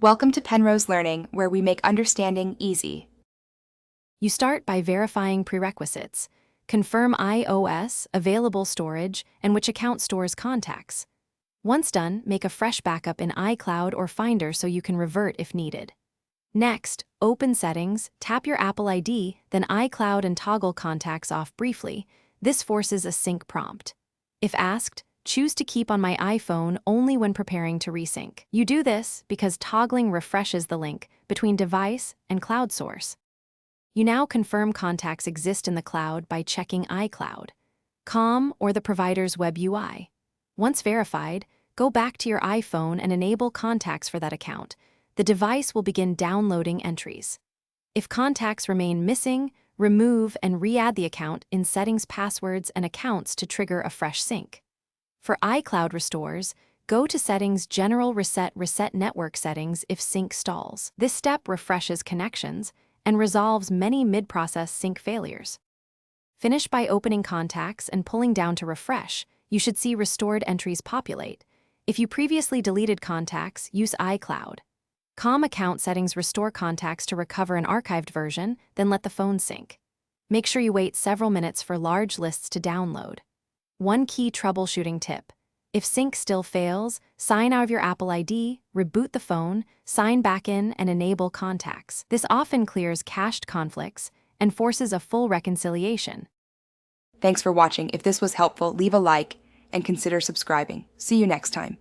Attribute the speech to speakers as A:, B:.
A: Welcome to Penrose Learning, where we make understanding easy.
B: You start by verifying prerequisites. Confirm iOS, available storage, and which account stores contacts. Once done, make a fresh backup in iCloud or Finder so you can revert if needed. Next, open Settings, tap your Apple ID, then iCloud and toggle contacts off briefly. This forces a sync prompt. If asked, choose to keep on my iPhone only when preparing to resync. You do this because toggling refreshes the link between device and cloud source. You now confirm contacts exist in the cloud by checking iCloud, Com, or the provider's web UI. Once verified, go back to your iPhone and enable contacts for that account. The device will begin downloading entries. If contacts remain missing, remove and re-add the account in Settings, Passwords, and Accounts to trigger a fresh sync. For iCloud restores, go to Settings, General Reset Network Settings if sync stalls. This step refreshes connections and resolves many mid-process sync failures. Finish by opening contacts and pulling down to refresh. You should see restored entries populate. If you previously deleted contacts, use iCloud. Com account settings restore contacts to recover an archived version, then let the phone sync. Make sure you wait several minutes for large lists to download. One key troubleshooting tip: if sync still fails, sign out of your Apple ID, reboot the phone, sign back in, and enable contacts. This often clears cached conflicts and forces a full reconciliation.
A: Thanks for watching. If this was helpful, leave a like and consider subscribing. See you next time.